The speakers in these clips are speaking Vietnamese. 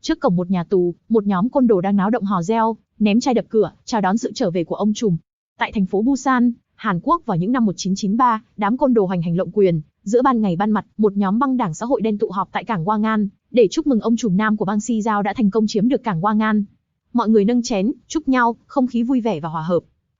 Trước cổng một nhà tù, một nhóm côn đồ đang náo động hò reo, ném chai đập cửa, chào đón sự trở về của ông trùm. Tại thành phố Busan, Hàn Quốc vào những năm 1993, đám côn đồ hoành hành lộng quyền, giữa ban ngày ban mặt, một nhóm băng đảng xã hội đen tụ họp tại cảng Hwanghan để chúc mừng ông trùm nam của bang Si Giao đã thành công chiếm được cảng Hwanghan. Mọi người nâng chén, chúc nhau, không khí vui vẻ và hòa hợp.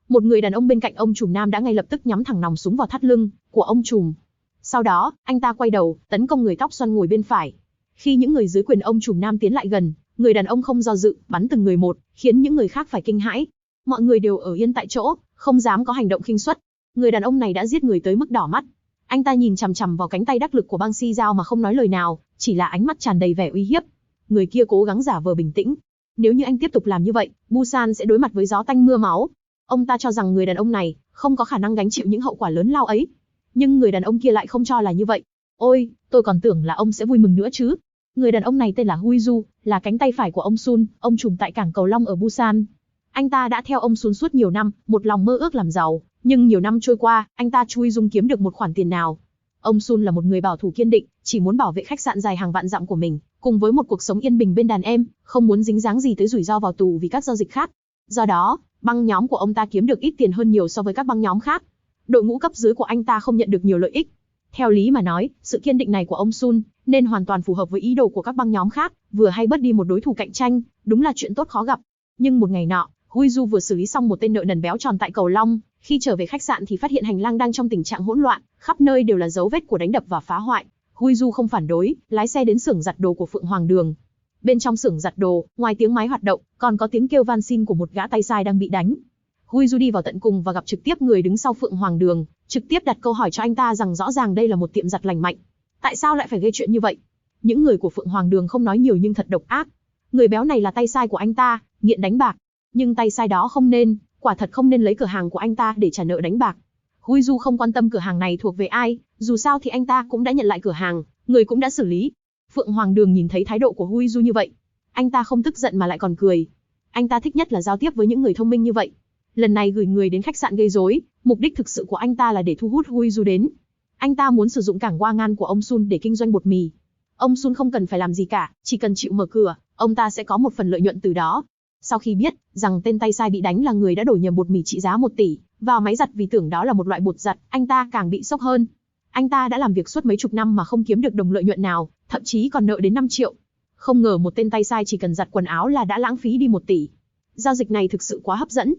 Một người đàn ông bên cạnh ông trùm nam đã ngay lập tức nhắm thẳng nòng súng vào thắt lưng của ông trùm. Sau đó, anh ta quay đầu, tấn công người tóc xoăn ngồi bên phải. Khi những người dưới quyền ông trùm nam tiến lại gần, người đàn ông không do dự, bắn từng người một, khiến những người khác phải kinh hãi. Mọi người đều ở yên tại chỗ, không dám có hành động khinh suất. Người đàn ông này đã giết người tới mức đỏ mắt. Anh ta nhìn chằm chằm vào cánh tay đắc lực của bang Si Giao mà không nói lời nào, chỉ là ánh mắt tràn đầy vẻ uy hiếp. Người kia cố gắng giả vờ bình tĩnh. Nếu như anh tiếp tục làm như vậy, Busan sẽ đối mặt với gió tanh mưa máu. Ông ta cho rằng người đàn ông này không có khả năng gánh chịu những hậu quả lớn lao ấy. Nhưng người đàn ông kia lại không cho là như vậy. Ôi, tôi còn tưởng là ông sẽ vui mừng nữa chứ. Người đàn ông này tên là Hui Du, là cánh tay phải của ông Sun, ông trùm tại cảng Cầu Long ở Busan. Anh ta đã theo ông Sun suốt nhiều năm, một lòng mơ ước làm giàu, nhưng nhiều năm trôi qua, anh ta chui dung kiếm được một khoản tiền nào. Ông Sun là một người bảo thủ kiên định, chỉ muốn bảo vệ khách sạn dài hàng vạn dặm của mình, cùng với một cuộc sống yên bình bên đàn em, không muốn dính dáng gì tới rủi ro vào tù vì các giao dịch khác. Do đó, băng nhóm của ông ta kiếm được ít tiền hơn nhiều so với các băng nhóm khác. Đội ngũ cấp dưới của anh ta không nhận được nhiều lợi ích. Theo lý mà nói, sự kiên định này của ông Sun nên hoàn toàn phù hợp với ý đồ của các băng nhóm khác, vừa hay bớt đi một đối thủ cạnh tranh, đúng là chuyện tốt khó gặp. Nhưng một ngày nọ, Hui Du vừa xử lý xong một tên nợ nần béo tròn tại Cầu Long, khi trở về khách sạn thì phát hiện hành lang đang trong tình trạng hỗn loạn, khắp nơi đều là dấu vết của đánh đập và phá hoại. Hui Du không phản đối, lái xe đến xưởng giặt đồ của Phượng Hoàng Đường. Bên trong xưởng giặt đồ, ngoài tiếng máy hoạt động, còn có tiếng kêu van xin của một gã tay sai đang bị đánh. Hui Du đi vào tận cùng và gặp trực tiếp người đứng sau Phượng Hoàng Đường, trực tiếp đặt câu hỏi cho anh ta rằng rõ ràng đây là một tiệm giặt lành mạnh. Tại sao lại phải gây chuyện như vậy? Những người của Phượng Hoàng Đường không nói nhiều nhưng thật độc ác. Người béo này là tay sai của anh ta, nghiện đánh bạc. Nhưng tay sai đó quả thật không nên lấy cửa hàng của anh ta để trả nợ đánh bạc. Hui Du không quan tâm cửa hàng này thuộc về ai, dù sao thì anh ta cũng đã nhận lại cửa hàng, người cũng đã xử lý. Phượng Hoàng Đường nhìn thấy thái độ của Hui Du như vậy, anh ta không tức giận mà lại còn cười. Anh ta thích nhất là giao tiếp với những người thông minh như vậy. Lần này gửi người đến khách sạn gây rối, mục đích thực sự của anh ta là để thu hút Hui Du đến. Anh ta muốn sử dụng cảng Hwanghan của ông Sun để kinh doanh bột mì. Ông Sun không cần phải làm gì cả, chỉ cần chịu mở cửa, ông ta sẽ có một phần lợi nhuận từ đó. Sau khi biết rằng tên tay sai bị đánh là người đã đổ nhầm bột mì trị giá 1 tỷ vào máy giặt vì tưởng đó là một loại bột giặt, anh ta càng bị sốc hơn. Anh ta đã làm việc suốt mấy chục năm mà không kiếm được đồng lợi nhuận nào, thậm chí còn nợ đến 5 triệu. Không ngờ một tên tay sai chỉ cần giặt quần áo là đã lãng phí đi 1 tỷ. Giao dịch này thực sự quá hấp dẫn.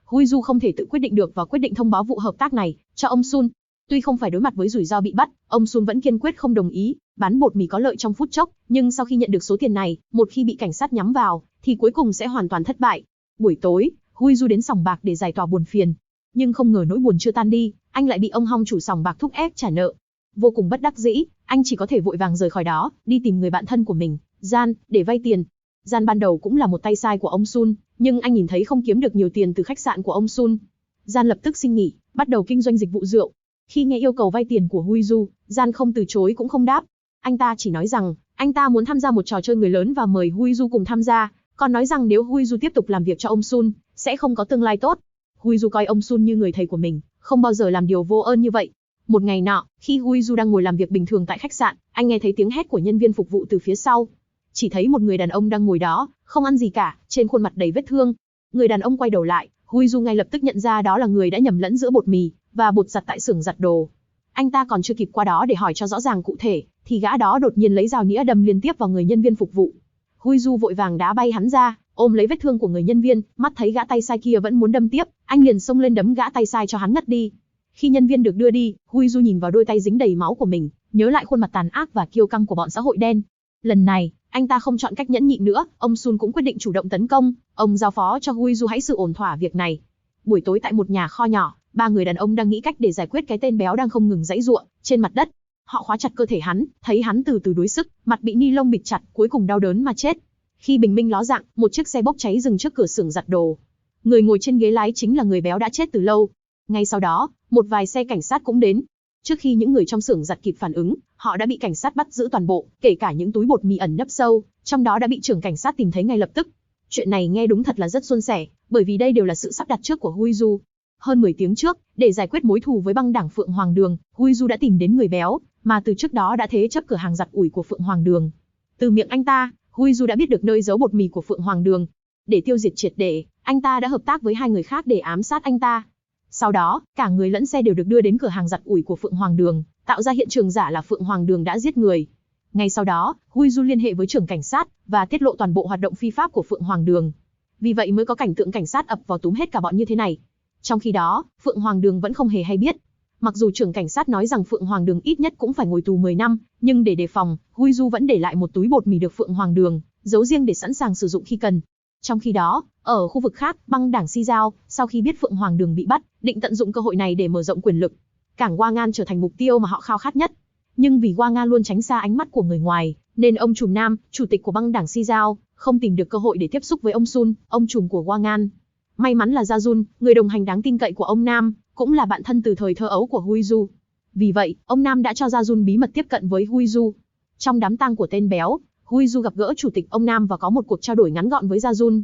Hui Du không thể tự quyết định được và quyết định thông báo vụ hợp tác này cho ông Sun. Tuy không phải đối mặt với rủi ro bị bắt, ông Sun vẫn kiên quyết không đồng ý. Bán bột mì có lợi trong phút chốc, nhưng sau khi nhận được số tiền này, một khi bị cảnh sát nhắm vào, thì cuối cùng sẽ hoàn toàn thất bại. Buổi tối, Hui Du đến sòng bạc để giải tỏa buồn phiền, nhưng không ngờ nỗi buồn chưa tan đi, anh lại bị ông Hong chủ sòng bạc thúc ép trả nợ. Vô cùng bất đắc dĩ, anh chỉ có thể vội vàng rời khỏi đó, đi tìm người bạn thân của mình, Gian, để vay tiền. Gian ban đầu cũng là một tay sai của ông Sun, nhưng anh nhìn thấy không kiếm được nhiều tiền từ khách sạn của ông Sun. Gian lập tức xin nghỉ, bắt đầu kinh doanh dịch vụ rượu. Khi nghe yêu cầu vay tiền của Hui Du, Gian không từ chối cũng không đáp. Anh ta chỉ nói rằng, anh ta muốn tham gia một trò chơi người lớn và mời Hui Du cùng tham gia, còn nói rằng nếu Hui Du tiếp tục làm việc cho ông Sun, sẽ không có tương lai tốt. Hui Du coi ông Sun như người thầy của mình, không bao giờ làm điều vô ơn như vậy. Một ngày nọ, khi Hui Du đang ngồi làm việc bình thường tại khách sạn, anh nghe thấy tiếng hét của nhân viên phục vụ từ phía sau. Chỉ thấy một người đàn ông đang ngồi đó, không ăn gì cả, trên khuôn mặt đầy vết thương. Người đàn ông quay đầu lại, Hui Du ngay lập tức nhận ra đó là người đã nhầm lẫn giữa bột mì và bột giặt tại xưởng giặt đồ. Anh ta còn chưa kịp qua đó để hỏi cho rõ ràng cụ thể, thì gã đó đột nhiên lấy dao nĩa đâm liên tiếp vào người nhân viên phục vụ. Hui Du vội vàng đá bay hắn ra, ôm lấy vết thương của người nhân viên, mắt thấy gã tay sai kia vẫn muốn đâm tiếp, anh liền xông lên đấm gã tay sai cho hắn ngất đi. Khi nhân viên được đưa đi, Hui Du nhìn vào đôi tay dính đầy máu của mình, nhớ lại khuôn mặt tàn ác và kiêu căng của bọn xã hội đen. Lần này, anh ta không chọn cách nhẫn nhịn nữa, ông Sun cũng quyết định chủ động tấn công, ông giao phó cho Hui Du hãy xử ổn thỏa việc này. Buổi tối tại một nhà kho nhỏ, 3 người đàn ông đang nghĩ cách để giải quyết cái tên béo đang không ngừng giãy giụa trên mặt đất. Họ khóa chặt cơ thể hắn, thấy hắn từ từ đuối sức, mặt bị ni lông bịt chặt, cuối cùng đau đớn mà chết. Khi bình minh ló dạng, một chiếc xe bốc cháy dừng trước cửa xưởng giặt đồ. Người ngồi trên ghế lái chính là người béo đã chết từ lâu. Ngay sau đó, một vài xe cảnh sát cũng đến. Trước khi những người trong xưởng giặt kịp phản ứng, họ đã bị cảnh sát bắt giữ toàn bộ, kể cả những túi bột mì ẩn nấp sâu, trong đó đã bị trưởng cảnh sát tìm thấy ngay lập tức. Chuyện này nghe đúng thật là rất suôn sẻ, bởi vì đây đều là sự sắp đặt trước của Hui Du. Hơn 10 tiếng trước, để giải quyết mối thù với băng đảng Phượng Hoàng Đường, Hui Du đã tìm đến người béo, mà từ trước đó đã thế chấp cửa hàng giặt ủi của Phượng Hoàng Đường. Từ miệng anh ta, Hui Du đã biết được nơi giấu bột mì của Phượng Hoàng Đường. Để tiêu diệt triệt để, anh ta đã hợp tác với hai người khác để ám sát anh ta. Sau đó, cả người lẫn xe đều được đưa đến cửa hàng giặt ủi của Phượng Hoàng Đường, tạo ra hiện trường giả là Phượng Hoàng Đường đã giết người. Ngay sau đó, Hui Du liên hệ với trưởng cảnh sát và tiết lộ toàn bộ hoạt động phi pháp của Phượng Hoàng Đường. Vì vậy mới có cảnh tượng cảnh sát ập vào túm hết cả bọn như thế này. Trong khi đó, Phượng Hoàng Đường vẫn không hề hay biết. Mặc dù trưởng cảnh sát nói rằng Phượng Hoàng Đường ít nhất cũng phải ngồi tù 10 năm, nhưng để đề phòng, Hui Du vẫn để lại một túi bột mì được Phượng Hoàng Đường giấu riêng để sẵn sàng sử dụng khi cần. Trong khi đó, ở khu vực khác, băng đảng Si Giao, sau khi biết Phượng Hoàng Đường bị bắt, định tận dụng cơ hội này để mở rộng quyền lực. Cảng Hoa Ngan trở thành mục tiêu mà họ khao khát nhất. Nhưng vì Hoa Ngan luôn tránh xa ánh mắt của người ngoài, nên ông trùm Nam, chủ tịch của băng đảng Si Giao, không tìm được cơ hội để tiếp xúc với ông Sun, ông trùm của Hoa Ngan. May mắn là Gia Jun, người đồng hành đáng tin cậy của ông Nam, cũng là bạn thân từ thời thơ ấu của Hui Du. Vì vậy, ông Nam đã cho Gia Jun bí mật tiếp cận với Hui Du. Trong đám tang của tên béo, Hui Du gặp gỡ chủ tịch ông Nam và có một cuộc trao đổi ngắn gọn với Gia Jun.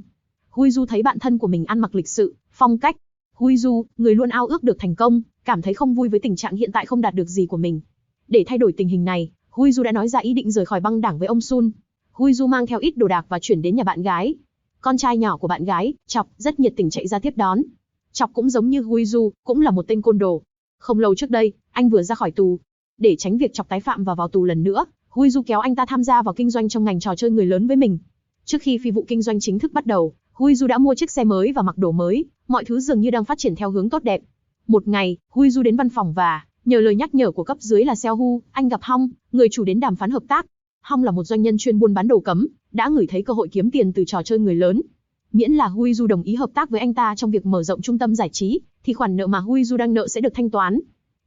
Hui Du thấy bạn thân của mình ăn mặc lịch sự, phong cách. Hui Du, người luôn ao ước được thành công, cảm thấy không vui với tình trạng hiện tại không đạt được gì của mình. Để thay đổi tình hình này, Hui Du đã nói ra ý định rời khỏi băng đảng với ông Sun. Hui Du mang theo ít đồ đạc và chuyển đến nhà bạn gái. Con trai nhỏ của bạn gái, Chọc, rất nhiệt tình chạy ra tiếp đón. Chọc cũng giống như Hui Du, cũng là một tên côn đồ. Không lâu trước đây, anh vừa ra khỏi tù. Để tránh việc Chọc tái phạm và vào tù lần nữa, Hui Du kéo anh ta tham gia vào kinh doanh trong ngành trò chơi người lớn với mình. Trước khi phi vụ kinh doanh chính thức bắt đầu, Hui Du đã mua chiếc xe mới và mặc đồ mới, mọi thứ dường như đang phát triển theo hướng tốt đẹp. Một ngày, Hui Du đến văn phòng và nhờ lời nhắc nhở của cấp dưới là Seo Hu, anh gặp Hong, người chủ đến đàm phán hợp tác. Hong là một doanh nhân chuyên buôn bán đồ cấm, đã ngửi thấy cơ hội kiếm tiền từ trò chơi người lớn. Miễn là Hui Du đồng ý hợp tác với anh ta trong việc mở rộng trung tâm giải trí, thì khoản nợ mà Hui Du đang nợ sẽ được thanh toán.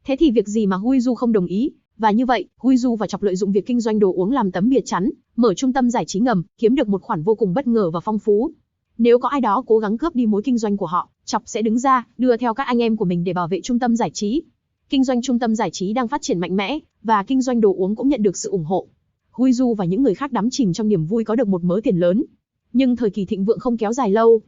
Thế thì việc gì mà Hui Du không đồng ý? Và như vậy, Hui Du và Chọc lợi dụng việc kinh doanh đồ uống làm tấm bìa chắn, mở trung tâm giải trí ngầm, kiếm được một khoản vô cùng bất ngờ và phong phú. Nếu có ai đó cố gắng cướp đi mối kinh doanh của họ, Chọc sẽ đứng ra, đưa theo các anh em của mình để bảo vệ trung tâm giải trí. Kinh doanh trung tâm giải trí đang phát triển mạnh mẽ, và kinh doanh đồ uống cũng nhận được sự ủng hộ. Hui Du và những người khác đắm chìm trong niềm vui có được một mớ tiền lớn. Nhưng thời kỳ thịnh vượng không kéo dài lâu.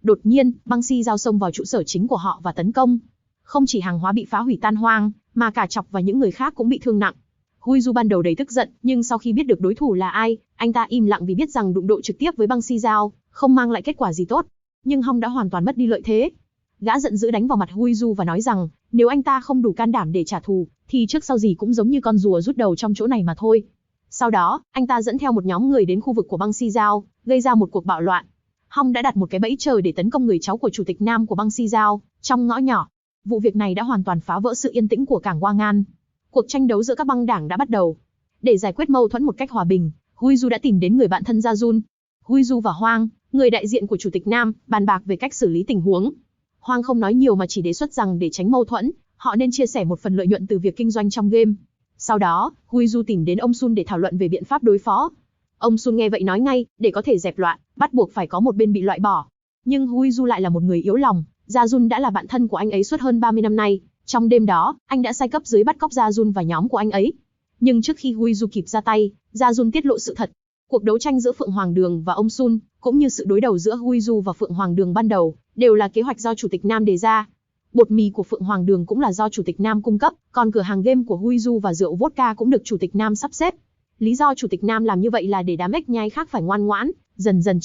Đột nhiên, băng Si Giao xông vào trụ sở chính của họ và tấn công. Không chỉ hàng hóa bị phá hủy tan hoang, mà cả Chọc và những người khác cũng bị thương nặng. Hui Du ban đầu đầy tức giận, nhưng sau khi biết được đối thủ là ai, anh ta im lặng vì biết rằng đụng độ trực tiếp với băng Si Giao không mang lại kết quả gì tốt. Nhưng Hong đã hoàn toàn mất đi lợi thế. Gã giận dữ đánh vào mặt Hui Du và nói rằng, nếu anh ta không đủ can đảm để trả thù, thì trước sau gì cũng giống như con rùa rút đầu trong chỗ này mà thôi. Sau đó, anh ta dẫn theo một nhóm người đến khu vực của băng Si Giao, gây ra một cuộc bạo loạn. Hong đã đặt một cái bẫy trời để tấn công người cháu của chủ tịch Nam của băng Si Giao, trong ngõ nhỏ. Vụ việc này đã hoàn toàn phá vỡ sự yên tĩnh của cảng Hoa Ngan. Cuộc tranh đấu giữa các băng đảng đã bắt đầu. Để giải quyết mâu thuẫn một cách hòa bình, Hui Du đã tìm đến người bạn thân Gia Jun. Hui Du và Hoang, người đại diện của chủ tịch Nam, bàn bạc về cách xử lý tình huống. Hoang không nói nhiều mà chỉ đề xuất rằng để tránh mâu thuẫn, họ nên chia sẻ một phần lợi nhuận từ việc kinh doanh trong game. Sau đó, Hui Du tìm đến ông Sun để thảo luận về biện pháp đối phó. Ông Sun nghe vậy nói ngay, để có thể dẹp loạn, bắt buộc phải có một bên bị loại bỏ. Nhưng Hui Du lại là một người yếu lòng, Gia Jun đã là bạn thân của anh ấy suốt hơn 30 năm nay. Trong đêm đó, anh đã sai cấp dưới bắt cóc Gia Jun và nhóm của anh ấy. Nhưng trước khi Hui Du kịp ra tay, Gia Jun tiết lộ sự thật. Cuộc đấu tranh giữa Phượng Hoàng Đường và ông Sun, cũng như sự đối đầu giữa Hui Du và Phượng Hoàng Đường ban đầu, đều là kế hoạch do Chủ tịch Nam đề ra. Bột mì của Phượng Hoàng Đường cũng là do Chủ tịch Nam cung cấp, còn cửa hàng game của Hui Du và rượu vodka cũng được Chủ tịch Nam sắp xếp. Lý do Chủ tịch Nam làm như vậy là để đám ếch nhai khác phải ngoan ngoãn, dần dần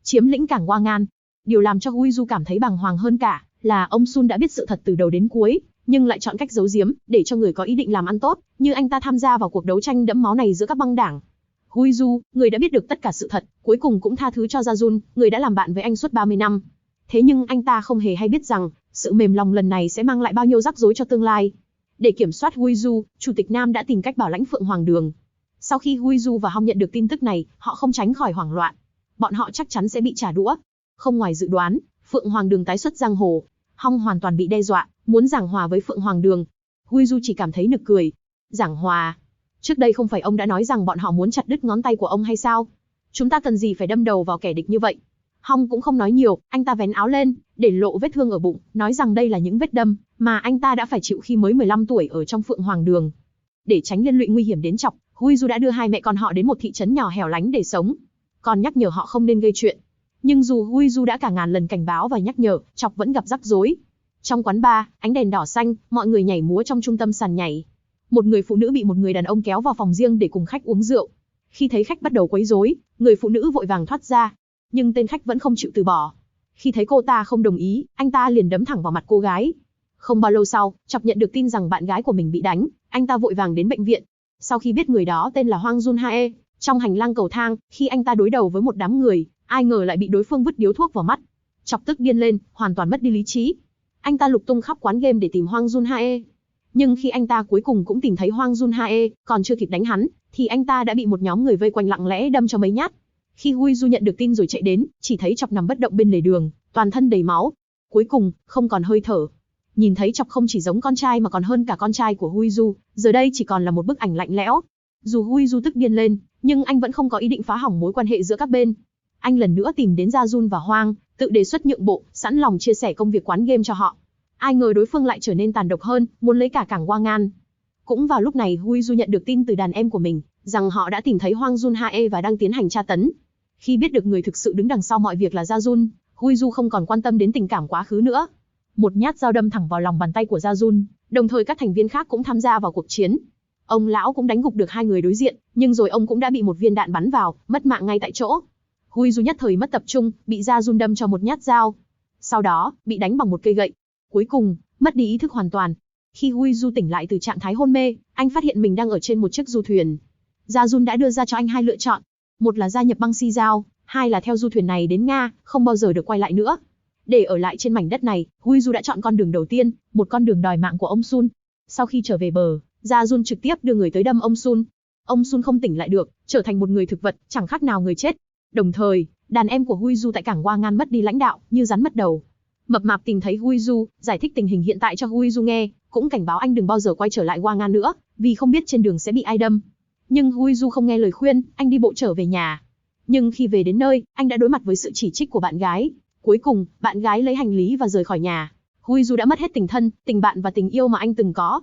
chiếm lĩnh cảng Hoa Ngan. Điều làm cho Hui Du cảm thấy bàng hoàng hơn cả là ông Sun đã biết sự thật từ đầu đến cuối, nhưng lại chọn cách giấu giếm để cho người có ý định làm ăn tốt, như anh ta tham gia vào cuộc đấu tranh đẫm máu này giữa các băng đảng. Hui Du, người đã biết được tất cả sự thật, cuối cùng cũng tha thứ cho Gia Jun, người đã làm bạn với anh suốt 30 năm. Thế nhưng anh ta không hề hay biết rằng, sự mềm lòng lần này sẽ mang lại bao nhiêu rắc rối cho tương lai. Để kiểm soát Hui Du, Chủ tịch Nam đã tìm cách bảo lãnh Phượng Hoàng Đường. Sau khi Hui Du và Hong nhận được tin tức này, họ không tránh khỏi hoảng loạn. Bọn họ chắc chắn sẽ bị trả đũa. Không ngoài dự đoán, Phượng Hoàng Đường tái xuất giang hồ. Hong hoàn toàn bị đe dọa, muốn giảng hòa với Phượng Hoàng Đường. Hui Du chỉ cảm thấy nực cười. Giảng hòa? Trước đây không phải ông đã nói rằng bọn họ muốn chặt đứt ngón tay của ông hay sao? Chúng ta cần gì phải đâm đầu vào kẻ địch như vậy? Hong cũng không nói nhiều, anh ta vén áo lên, để lộ vết thương ở bụng, nói rằng đây là những vết đâm mà anh ta đã phải chịu khi mới 15 tuổi ở trong Phượng Hoàng Đường. Để tránh liên lụy nguy hiểm đến Chọc, Hui Du đã đưa hai mẹ con họ đến một thị trấn nhỏ hẻo lánh để sống, còn nhắc nhở họ không nên gây chuyện. Nhưng dù Hui Du đã cả ngàn lần cảnh báo và nhắc nhở, Chọc vẫn gặp rắc rối. Trong quán bar, ánh đèn đỏ xanh, mọi người nhảy múa trong trung tâm sàn nhảy. Một người phụ nữ bị một người đàn ông kéo vào phòng riêng để cùng khách uống rượu. Khi thấy khách bắt đầu quấy rối, Người phụ nữ vội vàng thoát ra, nhưng tên khách vẫn không chịu từ bỏ. Khi thấy cô ta không đồng ý, anh ta liền đấm thẳng vào mặt cô gái. Không bao lâu sau, Chọc nhận được tin rằng bạn gái của mình bị đánh, anh ta vội vàng đến bệnh viện. Sau khi biết người đó tên là Hwang Jun Hae, trong hành lang cầu thang, khi anh ta đối đầu với một đám người, ai ngờ lại bị đối phương vứt điếu thuốc vào mắt. Chọc tức điên lên, hoàn toàn mất đi lý trí. Anh ta lục tung khắp quán game để tìm Hwang Jun Hae. Nhưng khi anh ta cuối cùng cũng tìm thấy Hwang Jun Hae, còn chưa kịp đánh hắn, thì anh ta đã bị một nhóm người vây quanh lặng lẽ đâm cho mấy nhát. Khi Hui Du nhận được tin rồi chạy đến, chỉ thấy Chọc nằm bất động bên lề đường, toàn thân đầy máu. Cuối cùng, không còn hơi thở. Nhìn thấy Chọc không chỉ giống con trai mà còn hơn cả con trai của Hui Du, giờ đây chỉ còn là một bức ảnh lạnh lẽo. Dù Hui Du tức điên lên, nhưng anh vẫn không có ý định phá hỏng mối quan hệ giữa các bên. Anh lần nữa tìm đến Gia Jun và Hwang, tự đề xuất nhượng bộ, sẵn lòng chia sẻ công việc quán game cho họ. Ai ngờ đối phương lại trở nên tàn độc hơn, muốn lấy cả cảng Hwang. Cũng vào lúc này Hui Du nhận được tin từ đàn em của mình, rằng họ đã tìm thấy Hwang Jun Hae và đang tiến hành tra tấn. Khi biết được người thực sự đứng đằng sau mọi việc là Gia Jun, Hui Du không còn quan tâm đến tình cảm quá khứ nữa. Một nhát dao đâm thẳng vào lòng bàn tay của Gia Jun, đồng thời các thành viên khác cũng tham gia vào cuộc chiến. Ông lão cũng đánh gục được hai người đối diện, nhưng rồi ông cũng đã bị một viên đạn bắn vào, mất mạng ngay tại chỗ. Hui Du nhất thời mất tập trung, bị Gia Jun đâm cho một nhát dao. Sau đó, bị đánh bằng một cây gậy. Cuối cùng, mất đi ý thức hoàn toàn. Khi Hui Du tỉnh lại từ trạng thái hôn mê, anh phát hiện mình đang ở trên một chiếc du thuyền. Gia Jun đã đưa ra cho anh hai lựa chọn. Một là gia nhập băng si giao, hai là theo du thuyền này đến Nga, không bao giờ được quay lại nữa. Để ở lại trên mảnh đất này, Hui Du đã chọn con đường đầu tiên, một con đường đòi mạng của ông Sun. Sau khi trở về bờ, Gia Jun trực tiếp đưa người tới đâm ông Sun. Ông Sun không tỉnh lại được, trở thành một người thực vật, chẳng khác nào người chết. Đồng thời, đàn em của Hui Du tại cảng Hwang mất đi lãnh đạo, như rắn mất đầu. Mập mạp tìm thấy Hui Du, giải thích tình hình hiện tại cho Hui Du nghe, cũng cảnh báo anh đừng bao giờ quay trở lại Hwang nữa, vì không biết trên đường sẽ bị ai đâm. Nhưng Hui Du không nghe lời khuyên, anh đi bộ trở về nhà. Nhưng khi về đến nơi, anh đã đối mặt với sự chỉ trích của bạn gái. Cuối cùng, bạn gái lấy hành lý và rời khỏi nhà. Hui Du đã mất hết tình thân, tình bạn và tình yêu mà anh từng có.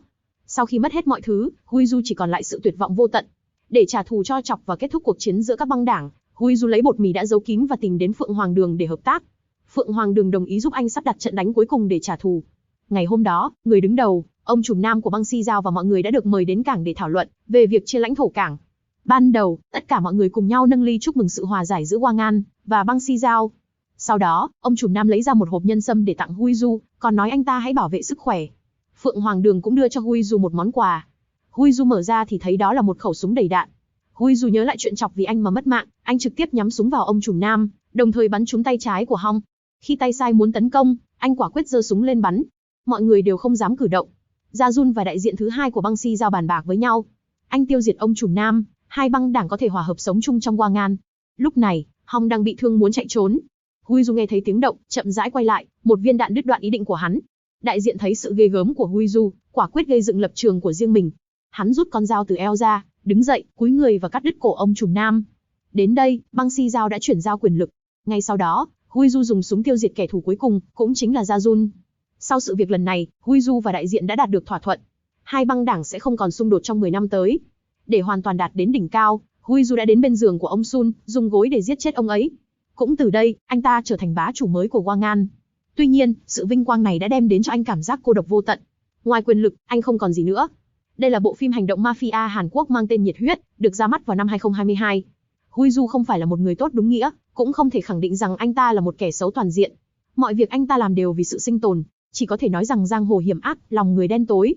Sau khi mất hết mọi thứ, Hui Du chỉ còn lại sự tuyệt vọng vô tận. Để trả thù cho Chọc và kết thúc cuộc chiến giữa các băng đảng, Hui Du lấy bột mì đã giấu kín và tìm đến Phượng Hoàng Đường để hợp tác. Phượng Hoàng Đường đồng ý giúp anh sắp đặt trận đánh cuối cùng để trả thù. Ngày hôm đó, người đứng đầu, ông trùm nam của băng si giao và mọi người đã được mời đến cảng để thảo luận về việc chia lãnh thổ cảng. Ban đầu, tất cả mọi người cùng nhau nâng ly chúc mừng sự hòa giải giữa Hwang và băng si giao. Sau đó, ông trùm nam lấy ra một hộp nhân sâm để tặng Hui Du, còn nói anh ta hãy bảo vệ sức khỏe. Phượng Hoàng Đường cũng đưa cho Hui Du một món quà. Hui Du mở ra thì thấy đó là một khẩu súng đầy đạn. Hui Du nhớ lại chuyện Chọc vì anh mà mất mạng, anh trực tiếp nhắm súng vào ông trùm nam, đồng thời bắn trúng tay trái của Hong. Khi tay sai muốn tấn công, anh quả quyết giơ súng lên bắn. Mọi người đều không dám cử động. Gia Jun và đại diện thứ hai của băng si giao bàn bạc với nhau. Anh tiêu diệt ông trùm nam, hai băng đảng có thể hòa hợp sống chung trong Hwang. Lúc này, Hong đang bị thương muốn chạy trốn. Hui Du nghe thấy tiếng động, chậm rãi quay lại, một viên đạn đứt đoạn ý định của hắn. Đại diện thấy sự ghê gớm của Hui Du, quả quyết gây dựng lập trường của riêng mình. Hắn rút con dao từ eo ra, đứng dậy, cúi người và cắt đứt cổ ông trùm nam. Đến đây, băng si giao đã chuyển giao quyền lực. Ngay sau đó, Hui Du dùng súng tiêu diệt kẻ thù cuối cùng, cũng chính là Gia Jun. Sau sự việc lần này, Hui Du và đại diện đã đạt được thỏa thuận. Hai băng đảng sẽ không còn xung đột trong 10 năm tới. Để hoàn toàn đạt đến đỉnh cao, Hui Du đã đến bên giường của ông Sun, dùng gối để giết chết ông ấy. Cũng từ đây, anh ta trở thành bá chủ mới của Hwang. Tuy nhiên, sự vinh quang này đã đem đến cho anh cảm giác cô độc vô tận. Ngoài quyền lực, anh không còn gì nữa. Đây là bộ phim hành động mafia Hàn Quốc mang tên Nhiệt Huyết, được ra mắt vào năm 2022. Hui Du không phải là một người tốt đúng nghĩa, cũng không thể khẳng định rằng anh ta là một kẻ xấu toàn diện. Mọi việc anh ta làm đều vì sự sinh tồn, chỉ có thể nói rằng giang hồ hiểm ác, lòng người đen tối.